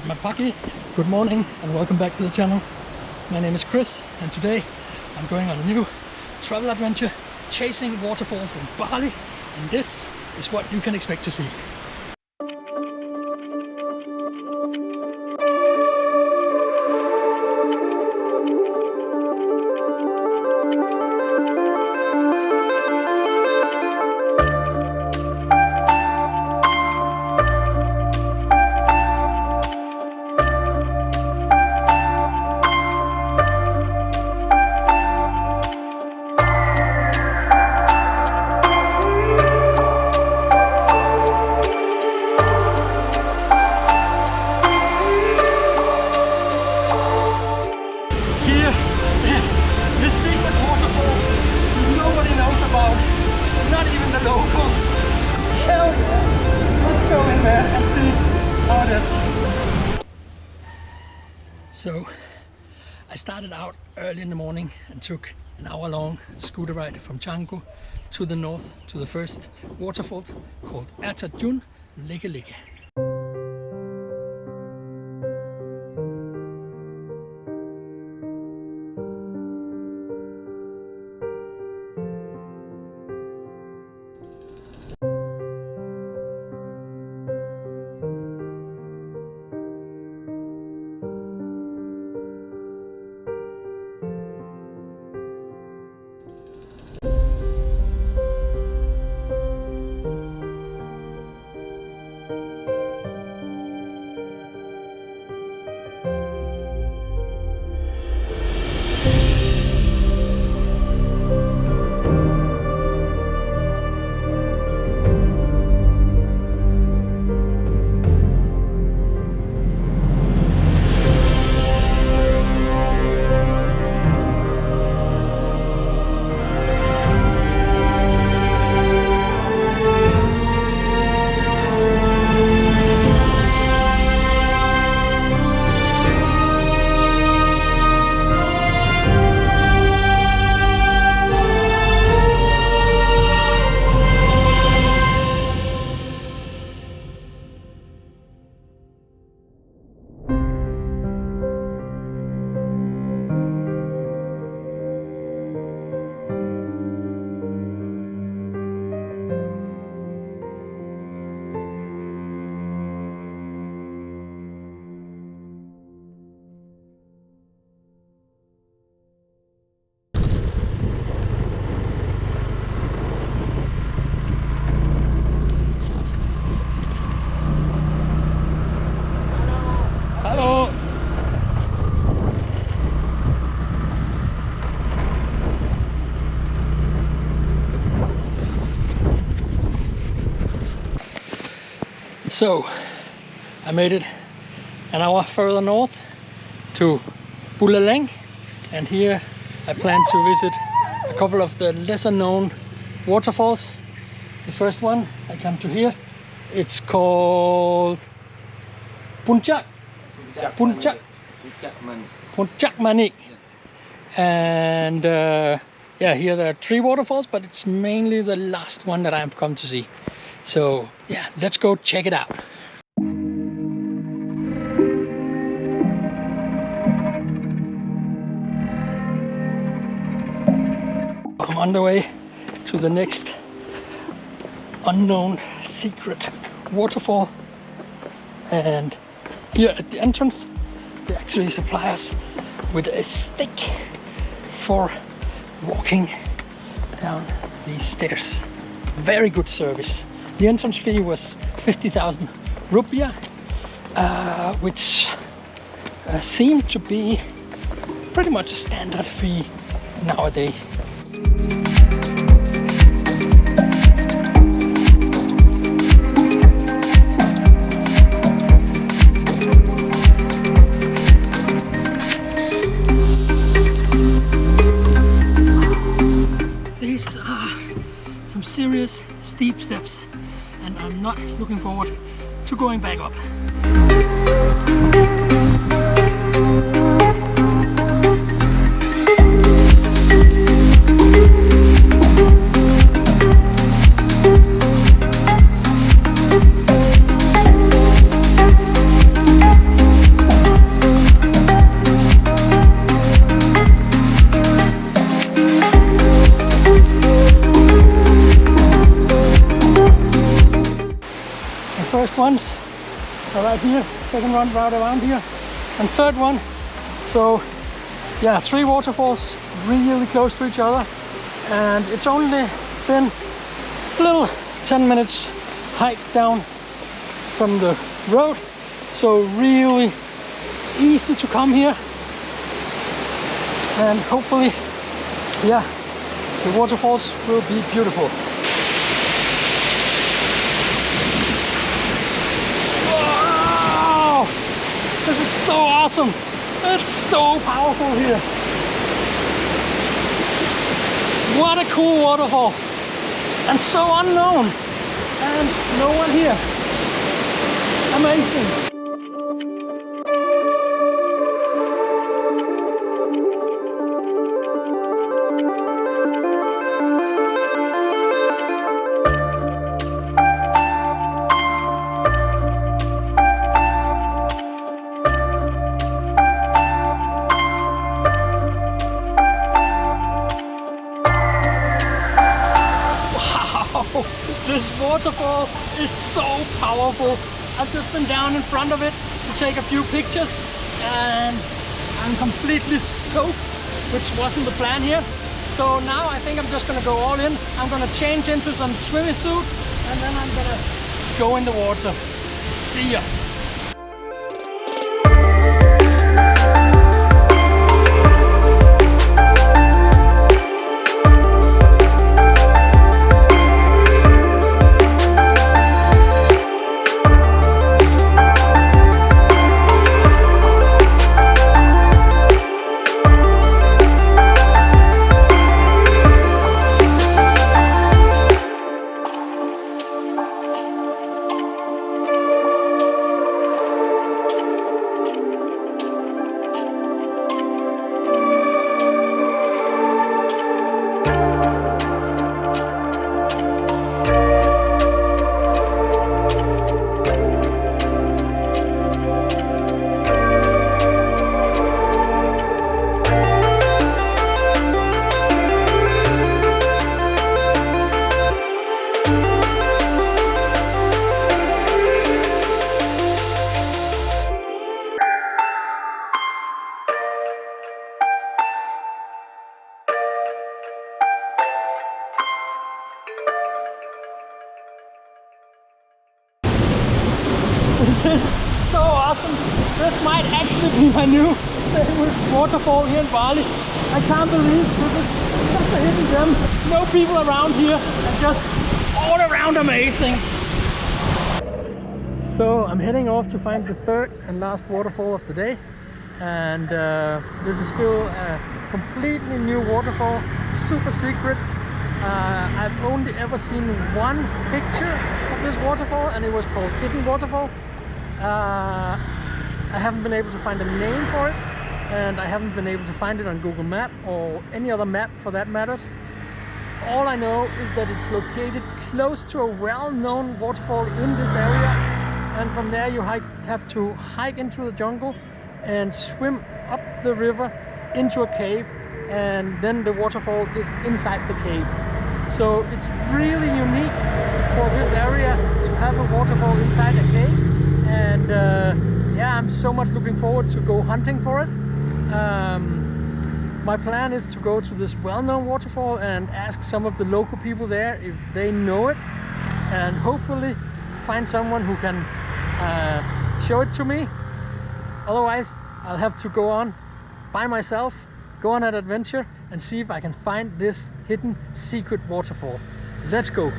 Paki. Good morning and welcome back to the channel. My name is Chris and today I'm going on a new travel adventure chasing waterfalls in Bali, and this is what you can expect to see. Not even the locals. Hell yeah! Let's go in there and see how it is. So I started out early in the morning and took an hour-long scooter ride from Canggu to the north to the first waterfall called Leke Leke. So I made it an hour further north to Buleleng, and here I plan to visit a couple of the lesser known waterfalls. The first one I come to here, it's called Pucak Manik. And yeah, here there are 3 waterfalls, but it's mainly the last one that I've come to see. So yeah, let's go check it out. I'm on the way to the next unknown secret waterfall, and here at the entrance they actually supply us with a stick for walking down these stairs. Very good service. The entrance fee was 50,000 rupiah, which seemed to be pretty much a standard fee nowadays. These are some serious steep steps, and I'm not looking forward to going back up. right here, second one right around here, and third one. So yeah, 3 waterfalls really close to each other, and it's only been a little 10 minutes hike down from the road, so really easy to come here, and hopefully, yeah, the waterfalls will be beautiful. Wow! This is so awesome! It's so powerful here. What a cool waterfall! And so unknown! And no one here. Amazing! This waterfall is so powerful. I've just been down in front of it to take a few pictures, and I'm completely soaked, which wasn't the plan here. So now I think I'm just gonna go all in. I'm gonna change into some swimming suit, and then I'm gonna go in the water. See ya. This is so awesome. This might actually be my new favorite waterfall here in Bali. I can't believe this is such a hidden gem. No people around here, and just all around amazing. So I'm heading off to find the third and last waterfall of the day. And this is still a completely new waterfall, super secret. I've only ever seen one picture of this waterfall, and it was called Hidden Waterfall. I haven't been able to find a name for it, and I haven't been able to find it on Google Map or any other map for that matters. All I know is that it's located close to a well-known waterfall in this area, and from there you have to hike into the jungle and swim up the river into a cave, and then the waterfall is inside the cave. So it's really unique for this area to have a waterfall inside a cave, and yeah, I'm so much looking forward to go hunting for it. My plan is to go to this well-known waterfall and ask some of the local people there if they know it, and hopefully find someone who can show it to me. Otherwise, I'll have to go on by myself, go on an adventure, and see if I can find this hidden secret waterfall. Let's go!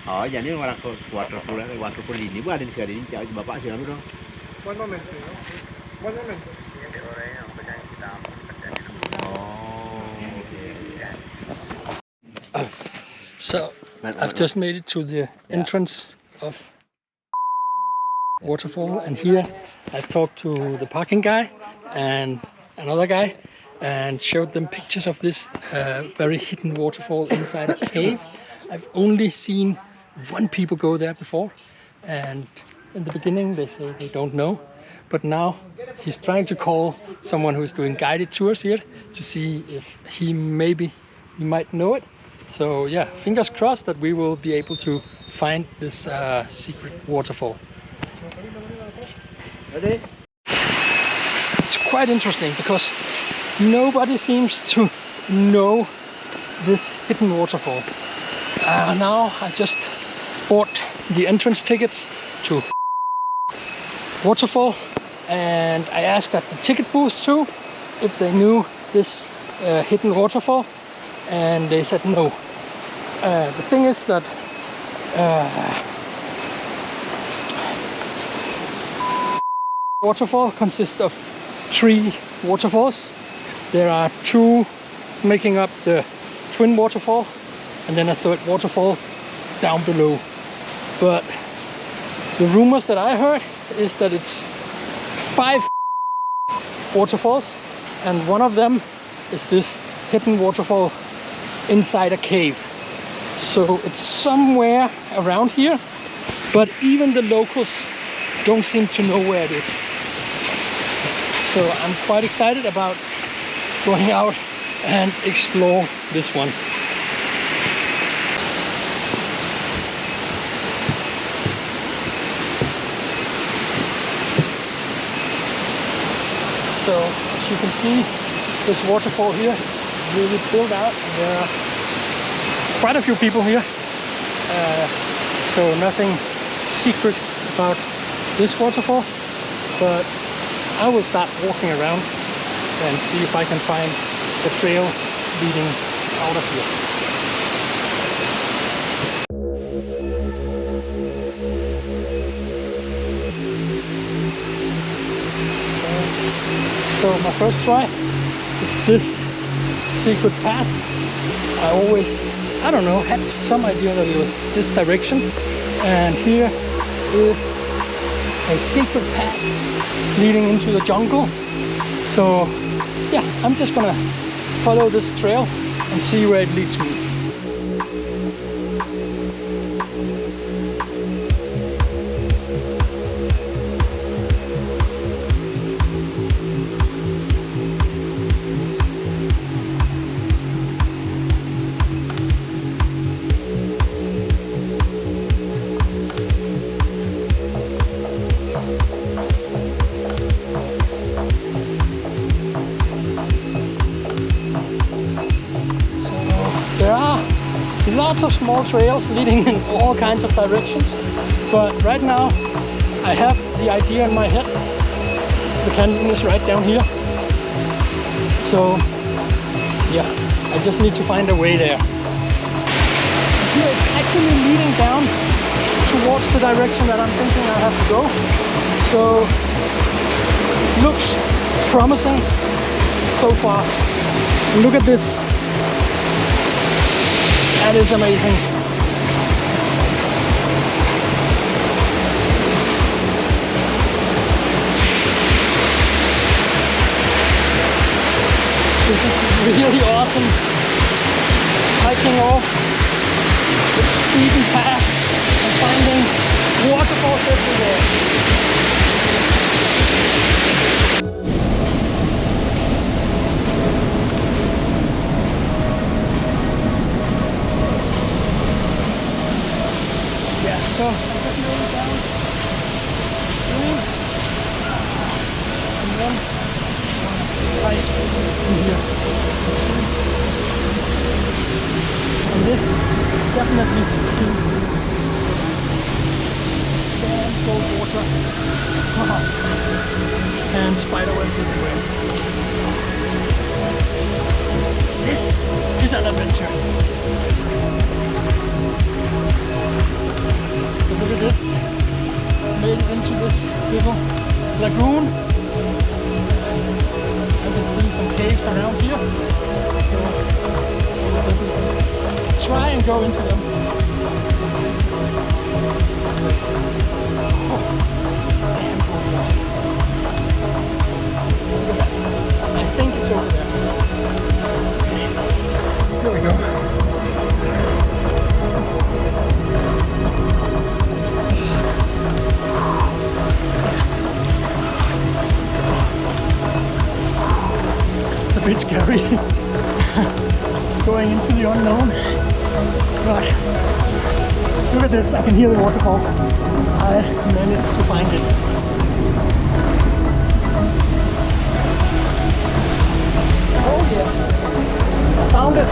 Oh, jadi waterfall ini bu ada di sini, bapak sih dong. One moment. One moment. Oh. So I've just made it to the entrance of waterfall, and here I talked to the parking guy and another guy and showed them pictures of this very hidden waterfall inside a cave. I've only seen one people go there before, and in the beginning they say they don't know, but now he's trying to call someone who's doing guided tours here to see if he might know it. So yeah, fingers crossed that we will be able to find this secret waterfall. Ready? It's quite interesting because nobody seems to know this hidden waterfall. Now I just bought the entrance tickets to waterfall, and I asked at the ticket booth too if they knew this hidden waterfall, and they said no. The thing is that waterfall consists of 3 waterfalls. There are 2 making up the twin waterfall, and then a 3rd waterfall down below. But the rumors that I heard is that it's 5 waterfalls, and one of them is this hidden waterfall inside a cave. So it's somewhere around here, but even the locals don't seem to know where it is. So I'm quite excited about going out and explore this one. So as you can see, this waterfall here is really filled out. There are quite a few people here, so nothing secret about this waterfall, but I will start walking around and see if I can find the trail leading out of here. So my first try is this secret path. I always, I don't know, had some idea that it was this direction, and here is a secret path leading into the jungle. So yeah, I'm just gonna follow this trail and see where it leads me. Lots of small trails leading in all kinds of directions, but right now I have the idea in my head. The canyon is right down here, so yeah, I just need to find a way there. Here it's actually leading down towards the direction that I'm thinking I have to go, so it looks promising so far. Look at this. That is amazing. This is really awesome. Hiking off the beaten path and finding waterfalls everywhere. So I just nailed it down, and then right in here. And this is definitely sand, cold water, and spiderwebs everywhere. This is an adventure. Look at this, made it into this little lagoon. I can see some caves around here, so try and go into them. Oh, it's damn cold water. I think it's over there. Here we go. It's a bit scary going into the unknown. Right. Look at this, I can hear the waterfall. I managed to find it. Oh yes, I found it.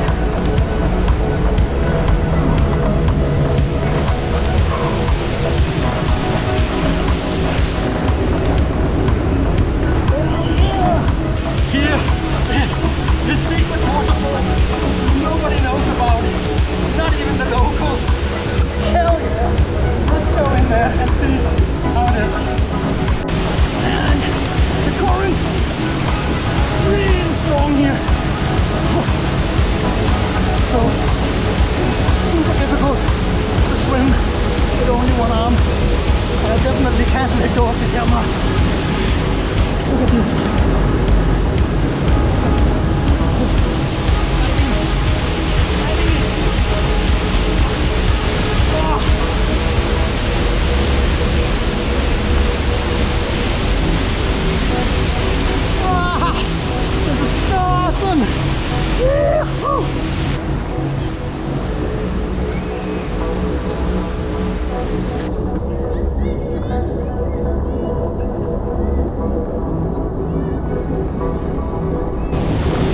Here is the secret waterfall nobody knows about, not even the locals. Hell yeah! Let's go in there and see how it is. And the current's really strong here. So it's super difficult to swim with only one arm. And I definitely can't let go of the camera. Look at this. This is so awesome! Yee-hoo!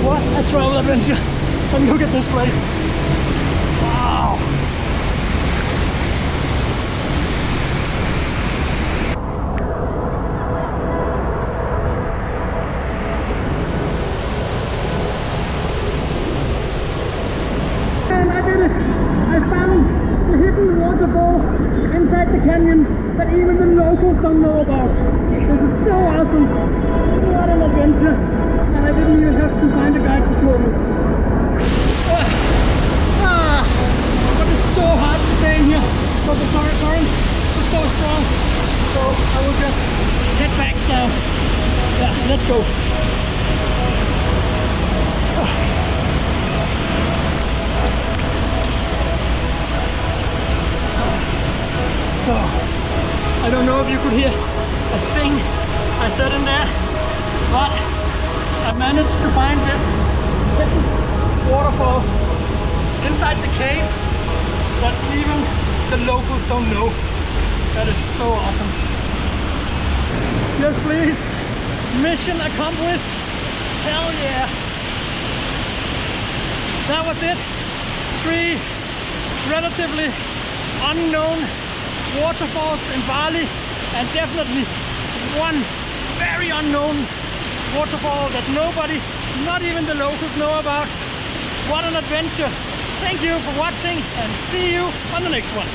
What a travel adventure! And look at this place! Wow! Inside the canyon that even the locals don't know about. This is so awesome. What an adventure. And I didn't even have to find a guide to show me. But it's so hard to stay in here because the current is so strong. So I will just head back down. Yeah, let's go. So, I don't know if you could hear a thing I said in there, but I managed to find this hidden waterfall inside the cave that even the locals don't know. That is so awesome. Yes, please. Mission accomplished. Hell yeah. That was it. 3 relatively unknown waterfalls in Bali, and definitely one very unknown waterfall that nobody, not even the locals, know about. What an adventure! Thank you for watching and see you on the next one.